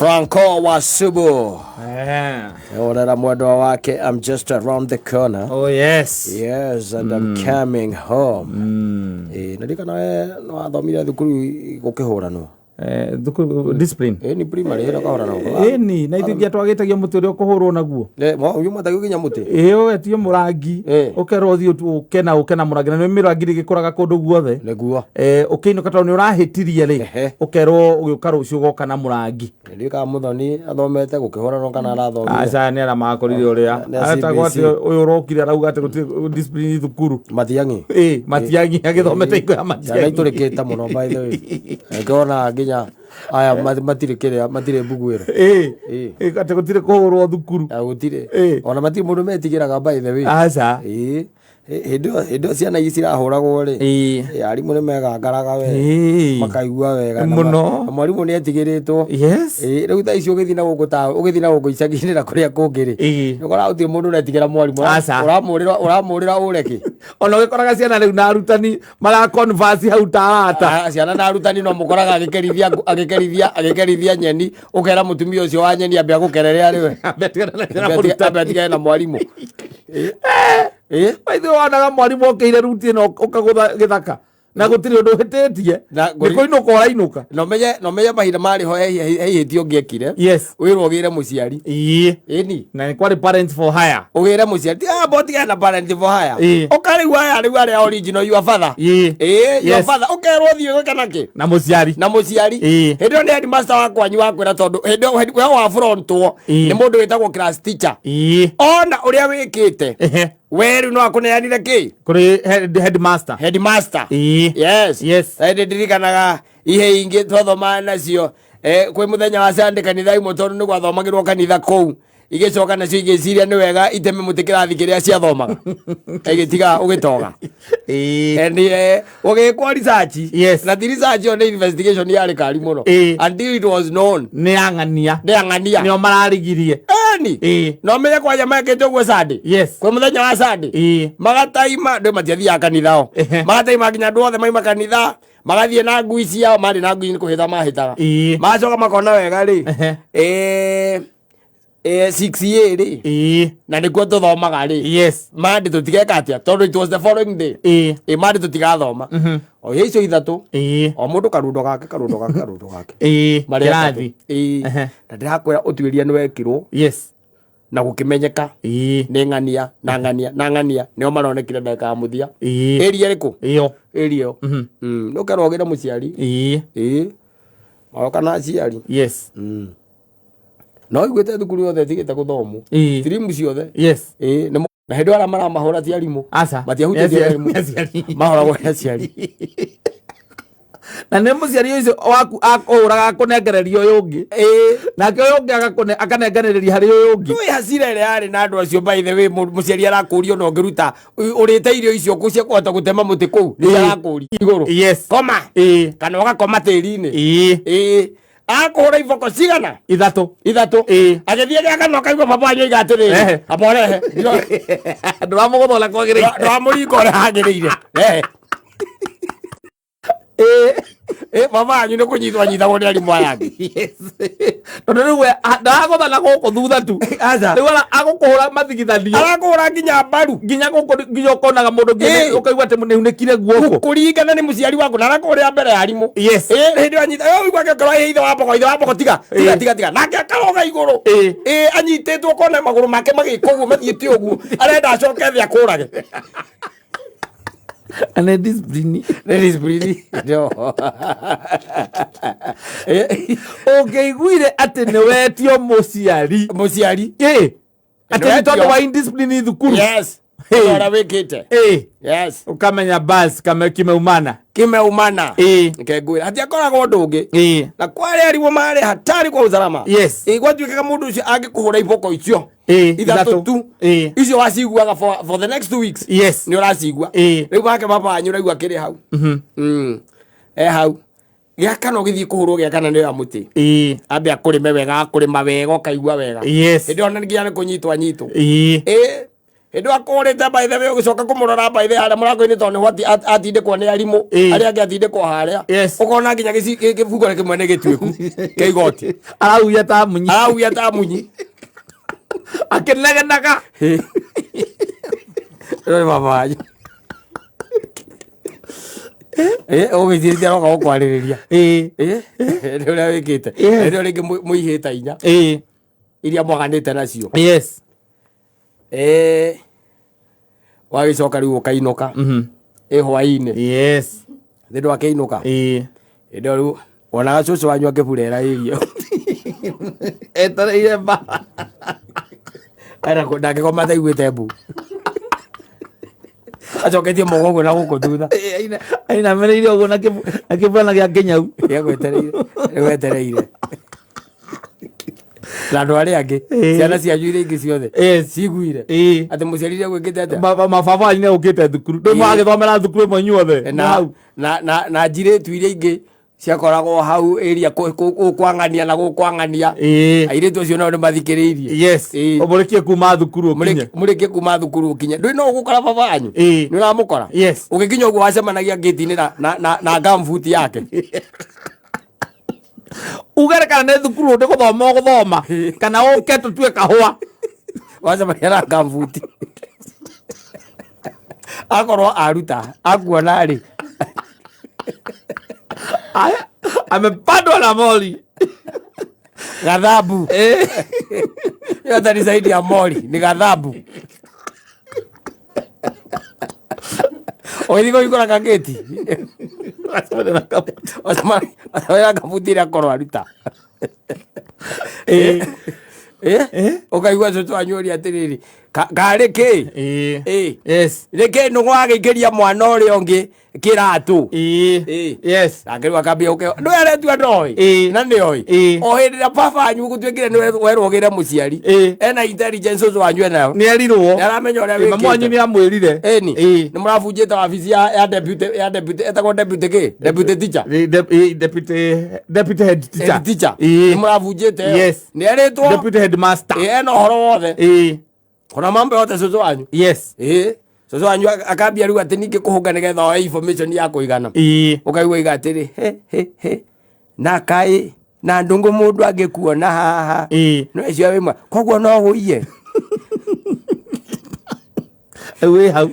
Franco Wasubu. Orera mwendo wake, I'm just around the corner. Oh yes. Yes, and I'm coming home. Nadika na no athomire thukuru gukihura no. Discipline. Ni primary ira kahora no. Ni na ithugia twagitagia muti uria kuhurwo naguo. Uyu matagiu ginya muti. Etio murangi. Ukero thio tu ukena murangi na mirangi gikuraga kundu guothe. Neguo. Ukiinuka to ni urahitirie ri. Ukero ugiuka rucio goka na murangi. Ndika muthoni athomete gukihura no kana arathomire. Aca ni ara makorire uria. Ata gwati uyu urokire arauga ati guti discipline thukuru. Matiangi. Matiangi agithomete iko ya matiangi. Ya iturikita muno by the way. Ngona ginya aya matire buguira ate gutire kuhurwo thukuru gutire ona matire mundu metigiraga by the way aca hindo ciana icirahuragwo ri arimu ni megangaraga we makaigua wega muno mwarimu ni etigiritwo riu tha icio ugithi na guku icagi-ini na kuria kungi ri ukora uti mundu netigira mwarimu uramurira ureki ona gikoraga ciana riu na arutani mara converse hau taata ciana na arutani no mukoraga agikerithia nyeni ukera mutumia ucio wa nyeni ambia gukererea riwe abetigana na mwarimu waithu wanaga mwarimu okeire ruti no ukagutha githaka na gutiri undu hititie nikoinuka urainuka no menye mahinda mari ho hehitio ungiekire wirwo ugire muciari ni na ni kwari parents for hire ugire muciari botiga na parents for hire ukari waya ari original your father your father ukerwo thio kanake na muciari hindo ni headmaster wakwa nyu wakwira tondu hindo we wa frontwo ni mundu witagwo class teacher ona uria wikite weru no akuneanire ki kuri headmaster yes ndirikanaga ihe ingi twathoma nacio kwi muthenya wa Sunday kanitha imwe tondu ni gwathomagirwo kanitha kou igicoka nacio igiciria ni wega iteme mutikirathi kiria ciathomaga igitiga ugitoga ugikwo research na research on investigation yari kari muno until it was known ni angania nio mararigirie no menye kwa jamaa kete gwo Sunday kwa muthenya wa Sunday magataima ndo matiathia kanithao magataima ginya ndwothe maima kanitha magathie na ngui ciao mari na ngui ni kuhitha mahitaga macoka makona wega ri 6 ri na nikuo tuthomaga ri mandi tutigeka atia tondu it was the following day mandi tutigathoma o hicio ithatu o mundu karundo gake kirathi na ndirakwira utuiria ni wekirwo na gukimenyeka ni ng'ania nio maronekire ndeka muthia area riku area no karogera muciari o kana aciari no igwete thukuru yothe tigite guthomo tirimu ciothe na hindu ara maramahura ti arimu matiahutia arimu mahoragwo ni aciari na ne muciari ucio waku akuraga kunengereria uyu ungi nake uyu ungi akanengereria hari uyu ungi tui hasira ile ari na andu acio by the way muciari arakurio no ngiruta urite irio icio kucia kuhota gutema muti kou ni arakuri iguru koma kana ugakoma tiri-ini akuhura iboko cigana ithatu agithie gaka kaigua papa anyu igatiriri amorehe nduramuguthora kwagirire nduramuringa uria hagirire mama anyu ni kunyitwa nyitagwo ni arimu ayangi tondu riu ndaraguthana guku thutha tu riu agukuhura mathigithanio arakuhura nginya mbaru nginya ukonaga mundu ngi ukaigua ati niunikire guoko kuringana ni muciari waku na arakuhurira mbere ya arimu hindi anyita uigua gakora hithe wa boko tiga nake akaroga iguru anyititwo kona maguru make magikuguo mathiite uguo arenda acoke thi akurage ane discipline no ugeiguire ati ni wetio muciari ati ni tondu wa indiscipline thukuru ora wikite ukamenya bas kimeumana kengwira hati akoragwo ndungi na kwari ariwo mari hatari kwa usalama gwatuikaga mundu ucio angikuhura iboko icio ithatu tu icio waciguaga for the next 2 weeks ni uracigua riu bake baba anyu raigua kiri hau hau giaka no githii kuhurwo giaka na ni ya muti ambia kurime wega ukaigua wega hindi ona nginya ni kunyitwa ndo akorete baithe we ugicoka kumurora baithe haria murango-ini tondu hoti atindikwo ni arimu aria angi atindikwo haria ukona nginya gibugo kimwe ni gituiku kia igoti arauya ta munyi akenegenaga rori babanyu ugithirite aroka gukwariria ni uria wikite ni ringi muihita inya iria mwaganite nacio wagicoka riu ukainuka hwaini thindu akiinuka ndo riu wonaga cucu wanyu akibura irio etereire mba ndangikoma taiguite mbu acoketie mogoguo na guku thutha ainamereire uguo na kibwana gia kinyau gwetereire na andu aria angi ciana cianyu iria ingi ciothe ciguire ati muciarire gwikite atia mababa wanyu niaukite thukuru ndu magithomera thukuru imwe inyuothe na njiritu iria ingi ciakoragwo hau area kwang'ania na gukwang'ania airitu acio nao ni mathikiriirie murikie kuma thukuru murikie kuma thukuru ukinye ndui no ugukora baba wanyu ni uramukora ugikinya uguo wacemanagia ngiti-ini na gambuti yake ugere kana nä thukuru ndä gå thoma gå thoma kana å ke tå tue kahåa wacemania na gambuti akorwo aruta akuona rä amepandwa na mori gathambu yote ni zaidi ya mori ni gathambu oithiko ikora kageti wacemania gambuti iria akorwo aruta ukaigua cucu wanyu ria atiriri karä kä rä kä nå gå agä kä ria mwana å rä a å ngä kä ratå nake rä u akambia ndå aretua ndoä na nä oä o hä ndä ä rä a baba wanyu gå tuä kä re nä werwo gä re må ciari ena intelligence å wanyu enayo nä erirwo nä aramenya å rä a wä mwanyu nä amwä rire nä må rabunjä te wabici ya etagwo deputy kä deputy teacher deputy head teacher nä må rabunjä te nä erä two deputy headmaster ena å horo wothe kona mambo yote cucu wanyu cucu wanyu akambia riu atä ningä kå hå nga nä getha oe information ya kå igana å kaigua iga atä rä na kaä na ndå ngå må ndå angä kuona haha no ecio wä mwe koguo no gå iye wä hau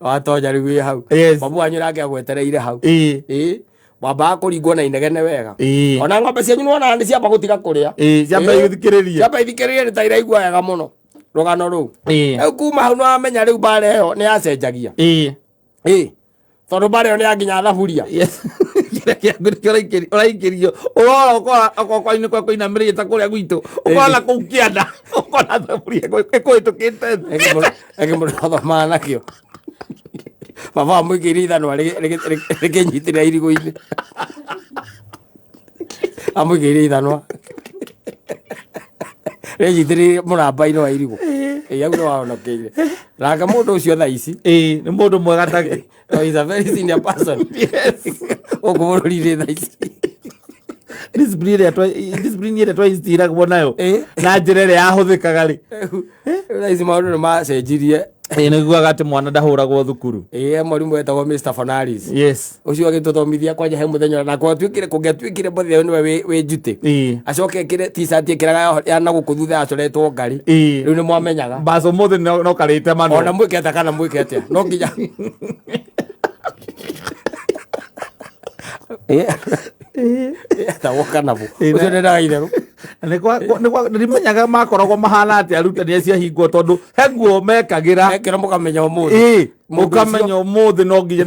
watonya rä u wä hau babu wanyu nake agwetereire hau wambaga kå ringwo na inegene wega ona ng'ombe cianyu nä wonaga nä ciamba gå tiga kå rä a ciamba ithikä rä rie nä ta iraigua wega må no rågano rå u kuma hau nĩwamenya rĩu mbara ĩyo nĩ yacenjagia tondũ mbara ĩyo nĩ ya nginya thaburia ũraingĩrio ũrora ũkora-inĩ kwa kũinamĩrĩrie ta kũrĩa gwitũ ũkora na kũu kĩanda ũkora thaburia ĩkũhĩtũkĩte ĩkĩmũthomaga nakĩo baba amũikĩire ithanwa rĩkĩnyitĩrĩra irigũ-inĩ amũikĩire ithanwa rĩnyitĩrĩire mũramba-inĩ wa irigũ au nĩ wahonokeire nake mũndũ ũcio thaa ici nĩ mũndũ mwega tage is a very senior person gũkũ bũrũri-inĩ thaa ici discipline ĩrĩa twaiciragwo nayo na njĩra ĩrĩa yahũthĩkaga rĩ thaa ici maũndũ nĩ macenjirie nĩguaga atĩ mwana ndahũragwo thukuru mwarimũ wetagwo Mr. Fernandes ũcio agĩtũthomithia kwanja he mũthenya nake kũngĩatuĩkire mũthenya nĩwe wĩ njutĩ acoke ĩkĩre t-shirt ĩkĩraga ya na gũkũ thutha yacoretwo ngari rĩu nĩ mwamenyaga mbaca ũmũthĩ no karĩte mano ona mwĩke atĩa kana mwĩke atĩa no nginya etagwo kanabo ũcio ndendaga itherũ nĩmenyaga makoragwo mahana atĩ arutani acio ahingwo tondũ he nguo mekagĩra mũkamenya ũmũthĩ mũkamenya ũmũthĩ no nginya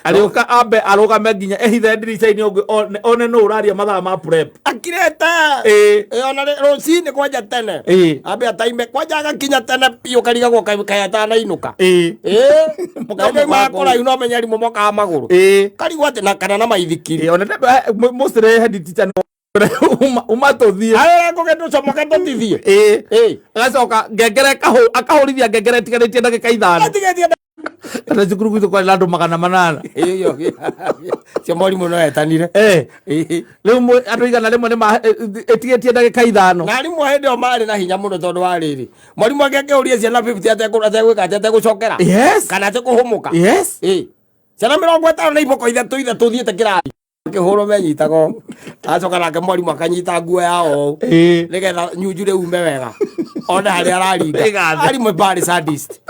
arĩũka ambe arũgame nginya ehithe ndirica-inĩ one nũ ũraria mathaa ma prep akirete ona rũcinĩ kwanja tene ambe ataime kwanja agakinya tene biũ karigagwo kaĩ atanainũka makũraihu no menya rimũ mokaga magũrũ karigwo atĩ na kana na maithikiri mũcirehe head teacher umatũthiĩ ngũgenda ũcomoke tũtithiĩ agacoka ngengere akahũrithia ngengere ĩtiganĩtie ndagĩka ithano kana cukuru gwitu kwa landu 800 iyo cio mwarimu no etanire riu andu igana rimwe ni etigetie ndagika 5 na rimwe hindi o mari na hinya muno tondu wa riri mwarimu angĩũria ciana 50 ategwĩka ategũcokera kana atekũhũmũka ciana 50 na iboko ithatũ thiĩte kĩrathi kĩhũrwo menyitago acoka nake mwarimu akanyita nguo yao nĩgetha nyunju rĩume wega ona harĩa araringa arimũ bari sadist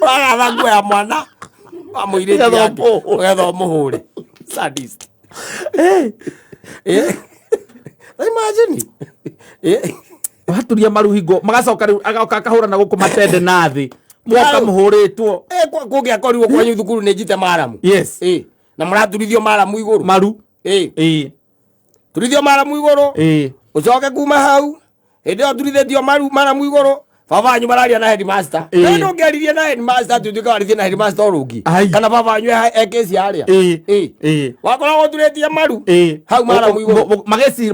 ũragatha nguo ya mwana wa mũirĩtu yake ũgetha ũmũhũre sadist imagine waturia maruhingo magacoka riu agoka akahũra na gũkũ matende na thĩ mwoka mũhũrĩtwo kũngĩakorirwo kwanyu thukuru nĩ njite maramu na mũraturithio maramu igũrũ maru turithio maramu igũrũ ũcoke kuma hau hĩndĩ ĩyo turithĩtio maramu igũrũ baba wanyu mararia na headmaster na ndũngĩaririe na headmaster tutuĩke warithie na headmaster ũrũngi kana baba wanyu ekĩci harĩa wakoragwo turĩtie maru hau maramu igũrũ mageci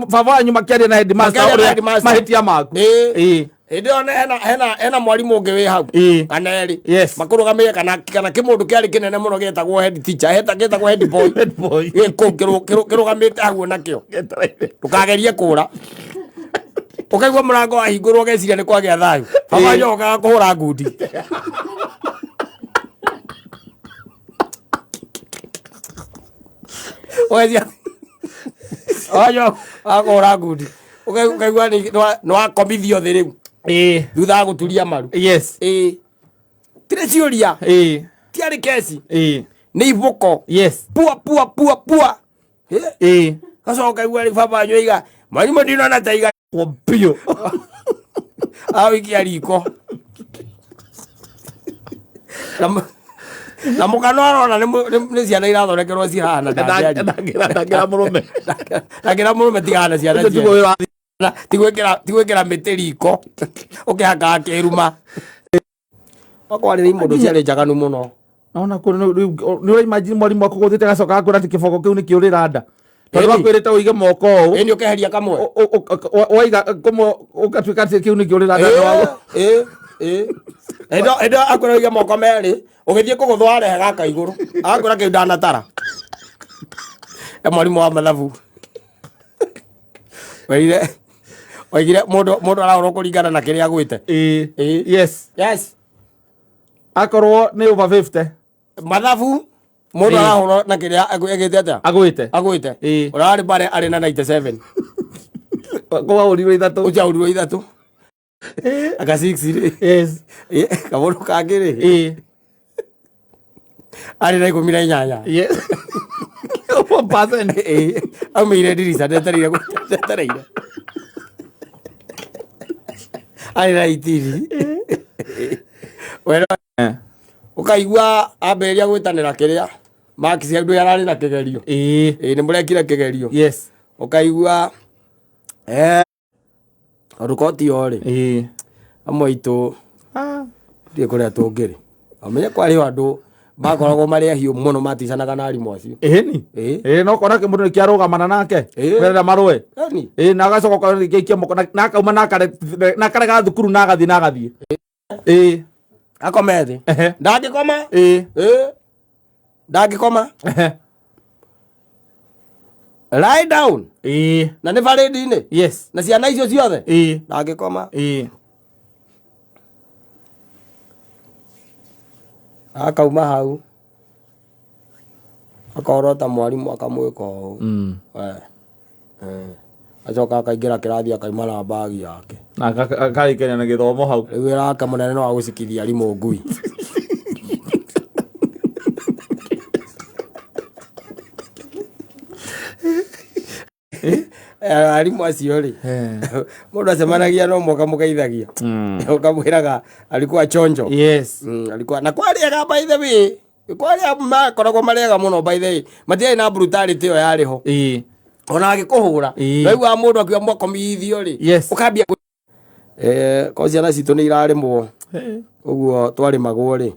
baba wanyu makĩaria na headmaster ũrĩa mahĩtia maku hĩndĩ ĩyo hena mwarimũ ũngĩ wĩ hau kana erĩ makũrũgamĩire kana kĩmũndũ kĩarĩ kĩnene mũno gĩtagwo head teacher gĩtagwo head boy kĩrũgamĩte hau nakĩo ndũkagerie kũũra ũkaigua mũrango wahingũrwo ũgeciria nĩ kwagĩa thayũ baba wanyu okaga kũhũra ngundi ũgeciria wanyu akũhũra ngundi ũkaigua nĩ wakomithio thĩ rĩu thutha wa gũturia maru tirĩ ciũria tiarĩ keci nĩ iboko pua gacoka ũkaigua rĩu baba wanyu aiga mwarimũ ndinona ta iga biũ awikia riko na mũkano arona nĩ ciana irathondekerwo cihana ndangĩra mũrũme tigana ciana tigwĩkĩra mĩtĩ riko ũkĩhakaga kĩruma wakwarĩrĩ mũndũ ciarĩ njaganu mũno ona nĩ ũraimagine mwarimũ akũgũthĩte gacoka gakwĩra atĩ kĩboko kĩu nĩ kĩũrĩra nda tondũ wakwĩrĩte ũige moko ũũ nĩ ũkeheria kamwe waiga kũmwe ũgatuĩka atĩ kĩu nĩ kĩũrĩra nda hĩndĩ akwĩra ũige moko merĩ ũgĩthiĩ kũgũthwo arehe gaka igũrũ agakwĩra kĩu ndanatara mwarimũ wa mathabu waigire mũndũ arahũrwo kũringana na kĩrĩa agwĩte yes akorwo nĩ over 50 mathabu mũndũ arahũrwo na kĩrĩa agĩte atĩa agwĩte ũrarĩ bare arĩ na 97 kũahũrirwo ithatũ ũciahũrirwo ithatũ aka 6 kamũndũ kangĩ rĩ arĩ na 18 aumĩire ndirica ndetereire arĩ na 18 ũkaigua ambĩrĩria gwĩtanĩra kĩrĩa maki cia andũ ararĩ na kĩgerio nĩ mũrekire kĩgerio ũkaigua rũkotio rĩ amwe itũ ndiĩ kũrĩa tũngĩrĩ amenye kwarĩ andũ bakoragwo marĩ ahiũ mũno maticanaga na arimũ acio no kona mũndũ nĩkĩarũgamana nake rĩrĩa marũe na agacoka gĩikia moko na akauma na akarega thukuru na agathiĩ akome thĩ ndangĩkoma lie down na nĩ barĩndi-inĩ na ciana icio ciothe ndangĩkoma akauma hau akorota mwarimũ akamwĩka ũũ acoka akaingĩra kĩrathi akaima na bagi yake na akarĩkania na gĩthomo hau rĩu wĩra mũnene no wa gũcikithia arimũ ngui arimũ acio rĩ mũndũ acemanagia no mwoka mũgeithagia ũkamwĩraga alikuwa chonjo alikuwa na kwarĩega by the way kwarĩa makoragwo marĩega mũno by the way matiarĩ na brutality ĩyo yarĩho ona agĩkũhũra waigua mũndũ akiuga mwakomithio rĩ ũkambia ko ciana citũ nĩ irarĩmwo ũguo twarĩmagwo rĩ